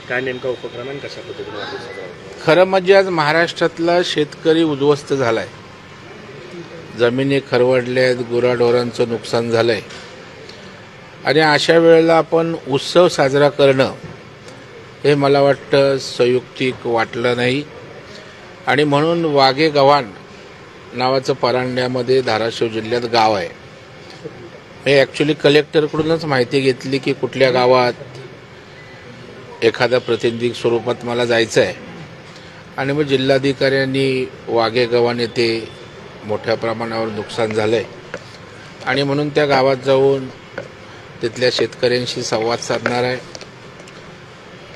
काय नेमका उपक्रम आणि कशा पद्धतीने वाढदिवस साजरा होतो? खरं म्हणजे आज महाराष्ट्रातला शेतकरी उद्ध्वस्त झालाय. जमिनी खरवडल्यात, गुराढोरांचं नुकसान झालंय आणि अशा वेळेला आपण उत्सव साजरा करणं हे मला वाटतं संयुक्तिक वाटलं नाही. आणि म्हणून वाघे गव्हाण नावाचं परांड्यामध्ये धाराशिव जिल्ह्यात गाव आहे. मी ॲक्च्युली कलेक्टरकडूनच माहिती घेतली की कुठल्या गावात एखाद्या प्रतिनिधी स्वरूपात मला जायचं आहे आणि मग जिल्हाधिकाऱ्यांनी वाघे गव्हाण येथे मोठ्या प्रमाणावर नुकसान झालं आहे आणि म्हणून त्या गावात जाऊन तिथल्या शेतकऱ्यांशी संवाद साधणार आहे.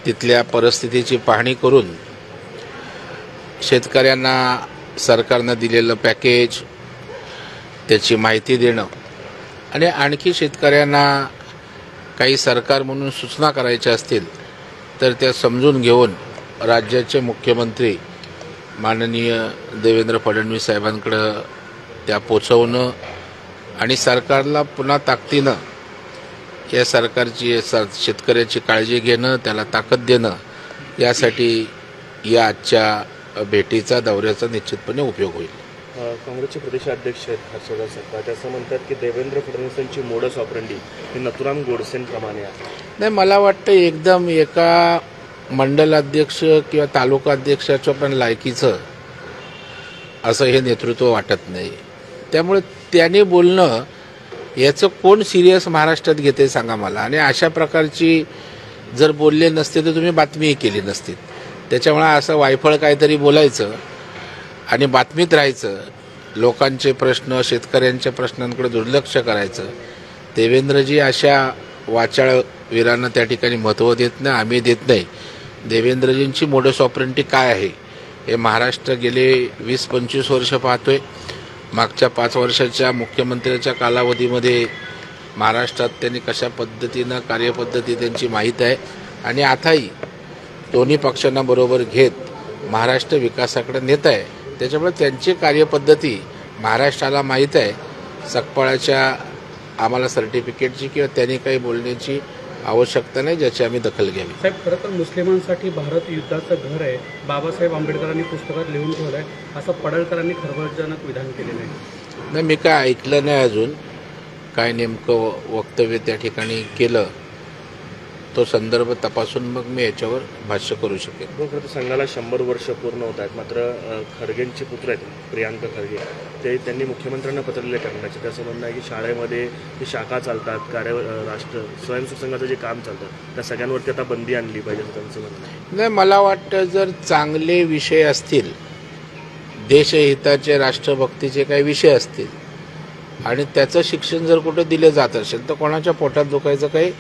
तिथल्या परिस्थितीची पाहणी करून शेतकऱ्यांना सरकारनं दिलेलं पॅकेज त्याची माहिती देणं आणि आणखी शेतकऱ्यांना काही सरकार म्हणून सूचना करायच्या असतील तर त्या समजून घेऊन राज्याचे मुख्यमंत्री माननीय देवेंद्र फडणवीस साहेबांकडं त्या पोचवणं आणि सरकारला पुन्हा ताकदीनं या सरकारची शेतकऱ्याची काळजी घेणं, त्याला ताकद देणं यासाठी या आजच्या भेटीचा दौऱ्याचा निश्चितपणे उपयोग होईल. काँग्रेसचे प्रदेशाध्यक्ष आहेत हर्षवर्धन सपकाळ, ते असं म्हणतात की देवेंद्र फडणवीसांची मोडस ऑपरेंडी ही नथुराम गोडसेंप्रमाणे आहे. नाही, मला वाटतं एकदम एका मंडलाध्यक्ष किंवा तालुका अध्यक्षाच्या पण लायकीचं असं हे नेतृत्व वाटत नाही. त्यामुळे त्याने बोलणं याचं कोण सिरियस महाराष्ट्रात घेते सांगा मला. आणि अशा प्रकारची जर बोलले नसते तर तुम्ही बातमीही केली नसती. त्याच्यामुळे असं वायफळ काहीतरी बोलायचं आणि बातमीत राहायचं, लोकांचे प्रश्न शेतकऱ्यांच्या प्रश्नांकडे दुर्लक्ष करायचं. देवेंद्रजी अशा वाचाळ वीरांना त्या ठिकाणी महत्त्व देत नाही, आम्ही देत नाही. देवेंद्रजींची मोडस ऑपरेंडी काय आहे हे महाराष्ट्र गेले 20-25 वर्ष पाहतोय. मागच्या 5 वर्षाच्या मुख्यमंत्र्याच्या कालावधीमध्ये महाराष्ट्रात त्यांनी कशा पद्धतीनं कार्यपद्धती त्यांची माहीत आहे आणि आताही दोन्ही पक्षांना बरोबर घेत महाराष्ट्र विकासाकडे नेत आहे. त्याच्यामुळे त्यांची कार्यपद्धती महाराष्ट्राला माहीत आहे. सकपाळाच्या आम्हाला सर्टिफिकेटची किंवा त्यांनी काही बोलण्याची आवश्यकता नाही ज्याची आम्ही दखल घ्यावी. साहेब, खरं तर मुस्लिमांसाठी भारत युद्धाचं घर आहे, बाबासाहेब आंबेडकरांनी पुस्तकात लिहून ठेवलं आहे, असं पडळकरांनी खळबळजनक विधान केलेलं आहे. नाही, मी काय ऐकलं नाही अजून काय नेमकं वक्तव्य त्या ठिकाणी केलं. तो संदर्भ तपासून मग मी याच्यावर भाष्य करू शकेन. खरं तर संघाला 100 वर्ष पूर्ण होत आहेत. मात्र खरगेंचे पुत्र आहेत प्रियांक खरगे, त्यांनी मुख्यमंत्र्यांना पत्र लिहिले टाकण्याचे. त्याचं म्हणणं आहे की शाळेमध्ये जी शाखा चालतात, राष्ट्र स्वयंसेवक संघाचं जे काम चालतं त्या सगळ्यांवरती आता बंदी आणली पाहिजे असं त्यांचं म्हणणं आहे. नाही, मला वाटतं जर चांगले विषय असतील, देशहिताचे राष्ट्रभक्तीचे काही विषय असतील आणि त्याचं शिक्षण जर कुठं दिलं जात असेल तर कोणाच्या पोटात दुखायचं काही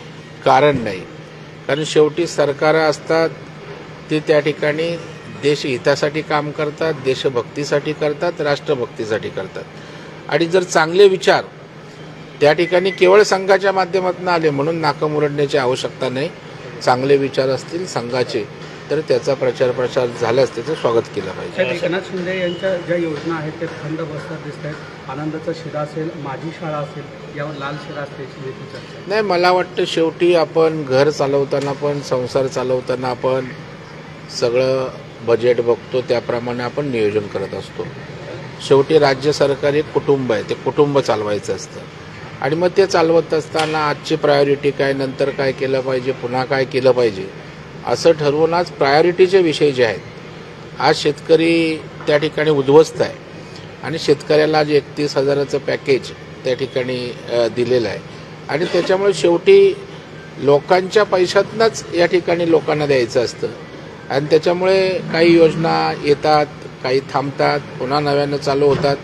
कारण नाही. कारण शेवटी सरकारं असतात ते त्या ठिकाणी देशहितासाठी काम करतात, देशभक्तीसाठी करतात, राष्ट्रभक्तीसाठी करतात. आणि जर चांगले विचार त्या ठिकाणी केवळ संघाच्या माध्यमातून आले म्हणून नाकं मुरडण्याची आवश्यकता नाही. चांगले विचार असतील संघाचे तर त्याचा प्रचार प्रसार झाल्यास त्याचं स्वागत केलं पाहिजे. एकनाथ शिंदे यांच्या ज्या योजना आहेत ते थंड बसतात दिसत आहेत. आनंदाचा शिरा असेल, माझी शाळा असेल, यावर लाल शिरा असल्याची चर्चा. नाही, मला वाटतं शेवटी आपण घर चालवताना पण संसार चालवताना आपण सगळं बजेट बघतो, त्याप्रमाणे आपण नियोजन करत असतो. शेवटी राज्य सरकार एक कुटुंब आहे, ते कुटुंब चालवायचं असतं आणि मग ते चालवत असताना आजची प्रायोरिटी काय, नंतर काय केलं पाहिजे, पुन्हा काय केलं पाहिजे असं ठरवून आज प्रायोरिटीचे विषय जे आहेत. आज शेतकरी त्या ठिकाणी उद्ध्वस्त आहे आणि शेतकऱ्याला आज 31,000चं पॅकेज त्या ठिकाणी दिलेलं आहे आणि त्याच्यामुळे शेवटी लोकांच्या पैशातनंच या ठिकाणी लोकांना द्यायचं असतं आणि त्याच्यामुळे काही योजना येतात, काही थांबतात, पुन्हा नव्यानं चालू होतात.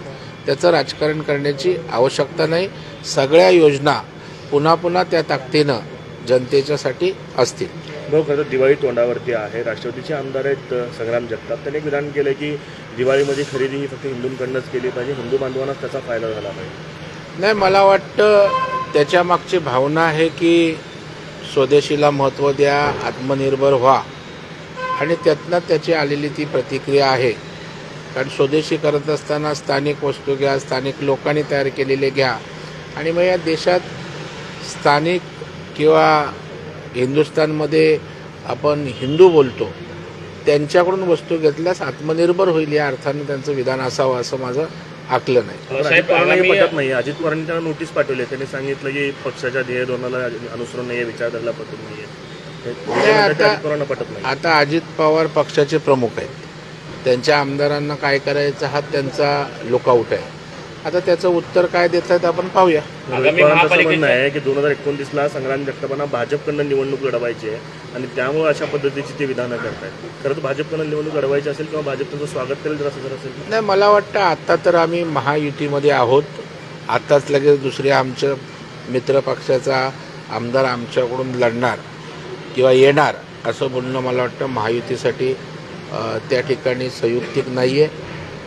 त्याचं राजकारण करण्याची आवश्यकता नाही. सगळ्या योजना पुन्हा पुन्हा त्या ताकदीनं जनतेच्यासाठी असतील. खरं तर दिवाळी तोंडावरती आहे. राष्ट्रवादीचे आमदार आहेत संग्राम जगताप, त्यांनी एक विधान केलं की दिवाळीमध्ये खरेदी ही फक्त हिंदूंकडनंच केली पाहिजे, हिंदू बांधवांनाच त्याचा फायदा झाला पाहिजे. नाही, मला वाटतं त्याच्या मागची भावना आहे की स्वदेशीला महत्त्व द्या, आत्मनिर्भर व्हा आणि त्यातनं त्याची आलेली ती प्रतिक्रिया आहे. कारण स्वदेशी करत असताना स्थानिक वस्तू घ्या, स्थानिक लोकांनी तयार केलेले घ्या आणि मग या देशात स्थानिक किंवा हिंदुस्थानमध्ये आपण हिंदू बोलतो त्यांच्याकडून वस्तू घेतल्यास आत्मनिर्भर होईल या अर्थाने त्यांचं विधान असावं असं माझं आकलन आहे. अजित पवारांना हे पटत नाही. अजित पवारांनी त्यांना नोटीस पाठवली. त्यांनी सांगितलं की पक्षाच्या ध्येय धोरणाला अनुसरून नाही, विचारधारेला पटत नाहीये. अजित पवारांना पटत नाही. आता अजित पवार पक्षाचे प्रमुख आहेत. त्यांच्या आमदारांना काय करायचं हा त्यांचा लुकआउट आहे. आता त्याचं उत्तर काय देत आहेत आपण पाहूया. अजित पवारांचं असं म्हणणं आहे की 2029ला संग्राम जगतापांना भाजपकडनं निवडणूक लढवायची आहे आणि त्यामुळे अशा पद्धतीची ते विधानं करतायत. खरं तर भाजपकडनं निवडणूक लढवायची असेल किंवा भाजप त्यांचं स्वागत करेल जर असं जर असेल. नाही, मला वाटतं आता तर आम्ही महायुतीमध्ये आहोत. आताच लगेच दुसऱ्या आमच्या मित्रपक्षाचा आमदार आमच्याकडून लढणार किंवा येणार असं बोलणं मला वाटतं महायुतीसाठी त्या ठिकाणी संयुक्तिक नाही आहे.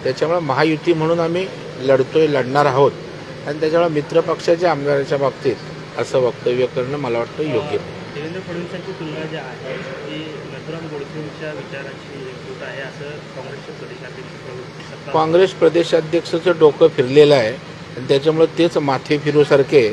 त्याच्यामुळे महायुती म्हणून आम्ही लढणार आहोत आणि त्याच्यामुळे मित्रपक्षाच्या आमदाराच्या बाबतीत असं वक्तव्य करणं मला वाटतं योग्य नाही. देवेंद्र फडणवीसांची तुलना जी आहे ती नथुराम गोडसेंच्या विचारांची एकजूट आहे असं काँग्रेसचे प्रदेशाध्यक्ष काँग्रेस प्रदेशाध्यक्षाचं डोकं फिरलेलं आहे आणि त्याच्यामुळे तेच माथे फिरूसारखे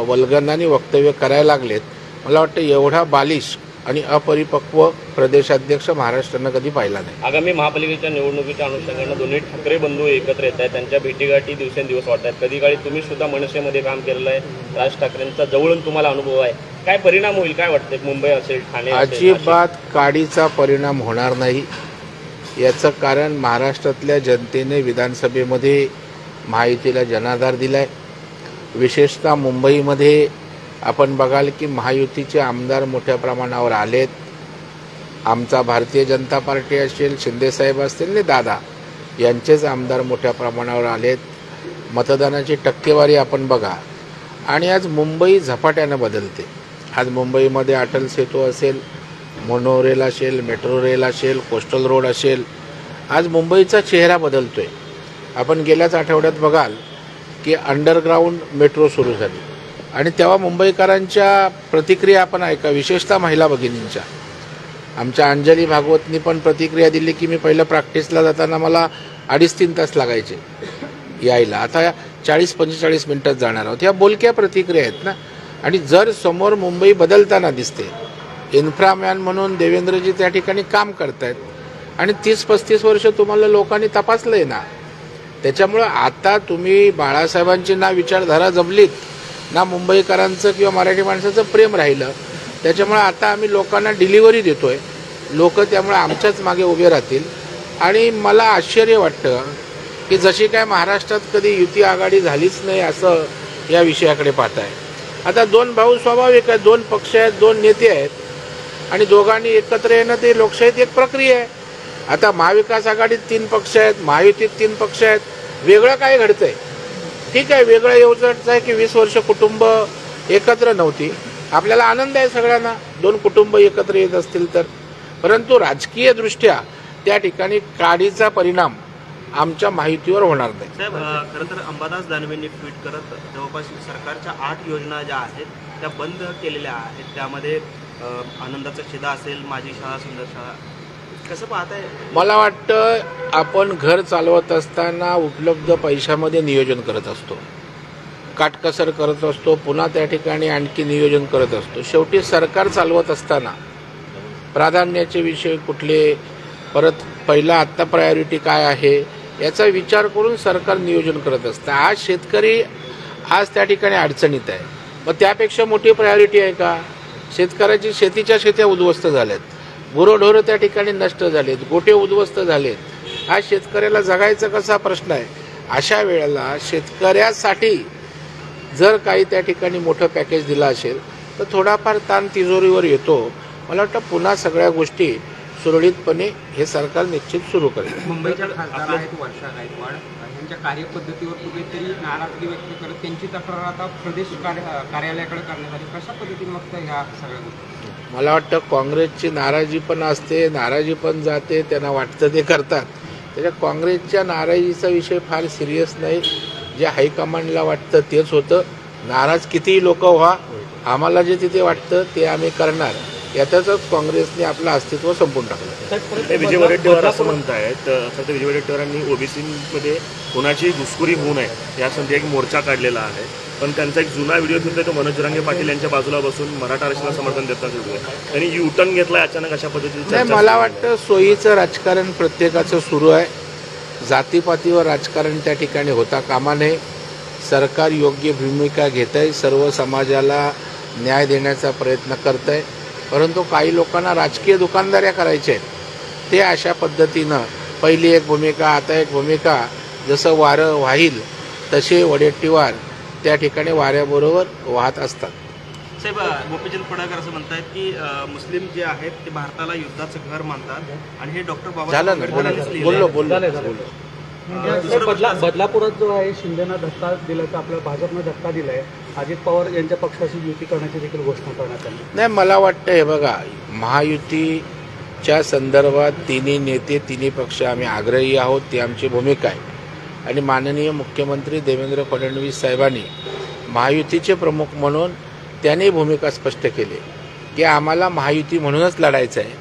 वल्गनाने वक्तव्य करायला लागलेत. मला वाटतं एवढा बालिश आणि अपरिपक्व प्रदेशाध्यक्ष महाराष्ट्रानं कधी पाहिला नाही. आगामी महापालिकेच्या निवडणुकीच्या अनुषंगानं दोन्ही ठाकरे बंधू एकत्र येत आहेत. त्यांच्या भेटीगाठी दिवसेंदिवस वाढत आहेत. कधी काळी तुम्ही सुद्धा मनसेमध्ये काम केलेलं आहे. राज ठाकरेंचा जवळून तुम्हाला अनुभव आहे. काय परिणाम होईल काय वाटतंय? मुंबई असेल, ठाणे असेल, अजिबात काडीचा परिणाम होणार नाही. याचं कारण महाराष्ट्रातल्या जनतेने विधानसभेमध्ये महायुतीला जनाधार दिलाय. विशेषतः मुंबईमध्ये आपण बघाल की महायुतीचे आमदार मोठ्या प्रमाणावर आलेत. आमचा भारतीय जनता पार्टी असेल, शिंदेसाहेब असतील आणि दादा यांचेच आमदार मोठ्या प्रमाणावर आलेत. मतदानाची टक्केवारी आपण बघा आणि आज मुंबई झपाट्यानं बदलते. आज मुंबईमध्ये अटल सेतू असेल, मोनोरेल असेल, मेट्रो रेल असेल, कोस्टल रोड असेल. आज मुंबईचा चेहरा बदलतोय. आपण गेल्याच आठवड्यात बघाल की अंडरग्राऊंड मेट्रो सुरू झाली आणि तेव्हा मुंबईकरांच्या प्रतिक्रिया आपण ऐका, विशेषतः महिला भगिनींच्या. आमच्या अंजली भागवतनी पण प्रतिक्रिया दिली की मी पहिलं प्रॅक्टिसला जाताना मला 2.5-3 तास लागायचे यायला, आता 40-45 मिनिटात जाणार आहोत. ह्या बोलक्या प्रतिक्रिया आहेत ना. आणि जर समोर मुंबई बदलताना दिसते, इन्फ्रामॅन म्हणून देवेंद्रजी त्या ठिकाणी काम करतायत आणि 30-35 वर्ष तुम्हाला लोकांनी तपासलं आहे ना. त्याच्यामुळं आता तुम्ही बाळासाहेबांची ना विचारधारा जमलीत ना मुंबईकरांचं किंवा मराठी माणसाचं प्रेम राहिलं. त्याच्यामुळे आता आम्ही लोकांना डिलिव्हरी देतोय. लोक त्यामुळे आमच्याच मागे उभे राहतील. आणि मला आश्चर्य वाटतं की जशी काय महाराष्ट्रात कधी युती आघाडी झालीच नाही असं या विषयाकडे पाहताय. आता 2 भाऊ स्वाभाविक आहेत, 2 पक्ष आहेत, 2 नेते आहेत आणि दोघांनी एकत्र येणं ते लोकशाहीत एक प्रक्रिया आहे. आता महाविकास आघाडीत 3 पक्ष आहेत, महायुतीत 3 पक्ष आहेत. वेगळं काय घडतंय? ठीक आहे, वेगळं एवढंच आहे की 20 वर्ष कुटुंब एकत्र नव्हती. आपल्याला आनंद आहे सगळ्यांना 2 कुटुंब एकत्र येत असतील तर. परंतु राजकीय दृष्ट्या त्या ठिकाणी काडीचा परिणाम आमच्या माहितीवर होणार नाही. साहेब, खरं तर अंबादास दानवेंनी ट्विट करत जवळपास सरकारच्या 8 योजना ज्या आहेत त्या बंद केलेल्या आहेत. त्यामध्ये आनंदाचा शिदा असेल, माझी शाळा सुंदर शाळा, कसं पाहताय? मला वाटतं आपण घर चालवत असताना उपलब्ध पैशामध्ये नियोजन करत असतो, काटकसर करत असतो, पुन्हा त्या ठिकाणी आणखी नियोजन करत असतो. शेवटी सरकार चालवत असताना प्राधान्याचे विषय कुठले, परत पहिला आत्ता प्रायोरिटी काय आहे याचा विचार करून सरकार नियोजन करत असतं. आज शेतकरी आज त्या ठिकाणी अडचणीत आहे. मग त्यापेक्षा मोठी प्रायोरिटी आहे का? शेतकऱ्याची शेतीच्या शेत्या उद्ध्वस्त झाल्यात, गुरंढोरं त्या ठिकाणी नष्ट झालेत, गोटे उद्ध्वस्त झालेत. आज शेतकऱ्याला जगायचा कसा प्रश्न आहे. अशा वेळेला शेतकऱ्यासाठी जर काही त्या ठिकाणी मोठं पॅकेज दिलं असेल तर थोडाफार ताण तिजोरीवर येतो. मला वाटतं पुन्हा सगळ्या गोष्टी सुरळीतपणे हे सरकार निश्चित सुरू करेल. मुंबईच्या खासदार आहेत वर्षा गायकवाड, यांच्या कार्यपद्धतीवर कुठेतरी नाराजगी व्यक्त करत त्यांची तक्रार आता प्रदेश कार्यालयाकडे करण्यात आली. कशा पद्धतीने मग ह्या सगळ्या गोष्टी? मला वाटतं काँग्रेसची नाराजी पण असते, नाराजी पण जाते, त्यांना वाटतं ते करतात. त्याच्या काँग्रेसच्या नाराजीचा विषय फार सिरियस नाही. जे हायकमांडला वाटतं तेच होतं. नाराज कितीही लोक व्हा, आम्हाला जे तिथे वाटतं ते आम्ही करणार. यातच काँग्रेसने आपलं अस्तित्व संपवून टाकलं. ते विजय वडेट्टीवार असं म्हणतायत, असं ते विजय वडेट्टीवारांनी ओबीसीमध्ये कोणाची घुसखोरी होऊ नये यासाठी एक मोर्चा काढलेला आहे. पण त्यांचा एक जुना व्हिडिओ होता, तो मनोज जरांगे पाटील यांच्या बाजूला बसून मराठा आरक्षणाला समर्थन देतात व्हिडिओ. त्यांनी युटर्न घेतलाय अचानक, अशा पद्धतीने नाही, मला वाटतं सोयीचं राजकारण प्रत्येकाचं सुरू आहे. जातीपातीवर राजकारण त्या ठिकाणी होता कामा नये. सरकार योग्य भूमिका घेत आहे, सर्व समाजाला न्याय देण्याचा प्रयत्न करत आहे. परंतु काही लोकांना राजकीय दुकानदाऱ्या करायच्या आहेत. ते अशा पद्धतीनं पहिली एक भूमिका, आता एक भूमिका, जसं वारं वाहील तसे वडेट्टीवार त्या ठिकाणी वाऱ्याबरोबर वाहत असतात. साहेब, गोपीचंद पडळकर असं म्हणतायत की मुस्लिम जे आहेत ते भारताला युद्धाचं घर मानतात आणि हे डॉक्टर बाबासाहेब झालं ना, आंबेडकरांनीच लिहिलंय. बोललो. बदलापुरात जो आहे शिंदेना धक्का दिल्याचा, आपल्या भाजपनं धक्का दिलाय. अजित पवार यांच्या पक्षाशी युती करण्याची देखील घोषणा करण्यात आली. नाही, मला वाटतं हे बघा, महायुतीच्या संदर्भात तिन्ही नेते, तिन्ही पक्ष आम्ही आग्रही आहोत, ती आमची भूमिका आहे. आणि माननीय मुख्यमंत्री देवेंद्र फडणवीस साहेबांनी महायुतीचे प्रमुख म्हणून त्यांनी भूमिका स्पष्ट केली की आम्हाला महायुती म्हणूनच लढायचं आहे.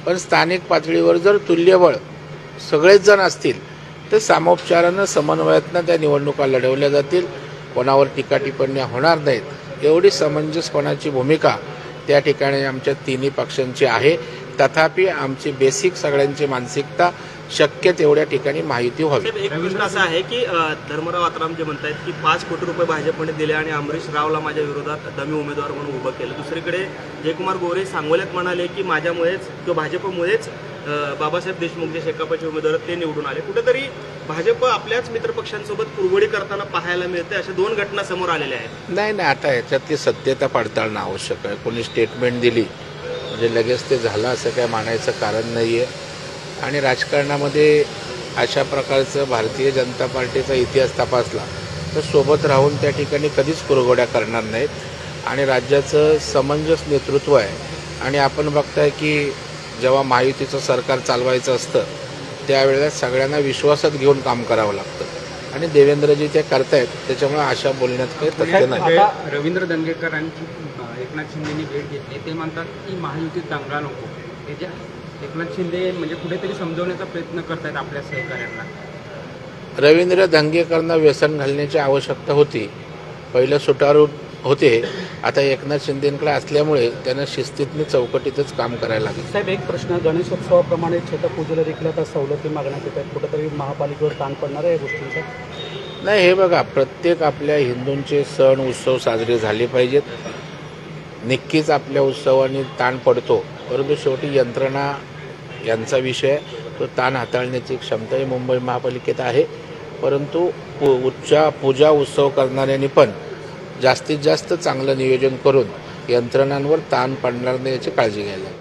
पण स्थानिक पातळीवर जर तुल्यबळ सगळेच जण असतील तर सामोपचारानं, समन्वयातनं त्या निवडणुका लढवल्या जातील, कोणावर टीका टिप्पण्या होणार नाहीत. एवढी समंजसपणाची भूमिका त्या ठिकाणी आमच्या तिन्ही पक्षांची आहे. तथापि आमची बेसिक सगळ्यांची मानसिकता शक्य तेवढ्या ठिकाणी महायुती व्हावी. एक प्रश्न असा आहे की धर्मराव आत्राम जे म्हणतायत की 5 कोटी रुपये भाजपने दिले आणि अमरीश रावला माझ्या विरोधात डमी उमेदवार म्हणून उभं केलं. दुसरीकडे जयकुमार गोरे सांगोल्यात म्हणाले की माझ्यामुळेच किंवा भाजपमुळेच बाबासाहेब देशमुख जे शेकापचे उमेदवार ते निवडून आले. कुठेतरी भाजप आपल्याच मित्रपक्षांसोबत कुरघोडी करताना पाहायला मिळते. अशा 2 घटना समोर आलेल्या आहेत. नाही, आता याच्यातली सत्यता पडताळणं आवश्यक आहे. कोणी स्टेटमेंट दिली म्हणजे लगेच ते झालं असं काय मानायचं कारण नाही आहे. आणि राजकारणामध्ये अशा प्रकारचं भारतीय जनता पार्टीचा इतिहास तपासला तर सोबत राहून त्या ठिकाणी कधीच कुरघोड्या करणार नाहीत. आणि राज्याचं समंजस नेतृत्व आहे. आणि आपण बघताय की जेव्हा महायुतीचं सरकार चालवायचं असतं त्यावेळेला सगळ्यांना विश्वासात घेऊन काम करावं लागतं आणि देवेंद्रजी ते करतायत. त्याच्यामुळे अशा बोलण्यात काही तथ्य नाही. रवींद्र दंगेकरांची एकनाथ शिंदेनी भेट घेतली. ते म्हणतात की महायुतीत दंगा नको. त्याच्या एकनाथ शिंदे म्हणजे कुठेतरी समजवण्याचा प्रयत्न करतायत आपल्या सहकाऱ्यांना. रवींद्र दंगेकरांना व्यसन घालण्याची आवश्यकता होती. पहिलं सुटारू होते, आता एकनाथ शिंदेकडे असल्यामुळे त्यांना शिस्तीतनी चौकटीतच काम करायला लागेल. साहेब, एक प्रश्न, गणेशोत्सवाप्रमाणे छटपूजेला देखील आता सवलती मागण्यात येत आहेत. कुठेतरी महापालिकेवर ताण पडणार आहे या गोष्टींचा? नाही, हे बघा, प्रत्येक आपल्या हिंदूंचे सण उत्सव साजरे झाले पाहिजेत. नक्कीच आपल्या उत्सवाने ताण पडतो, परंतु शेवटी यंत्रणा यांचा विषय, तो ताण हाताळण्याची क्षमताही मुंबई महापालिकेत आहे. परंतु पूजा उत्सव करणाऱ्यांनी पण जास्तीत जास्त चांगलं नियोजन करून यंत्रणांवर ताण पडणार नाही याची काळजी घ्यायला.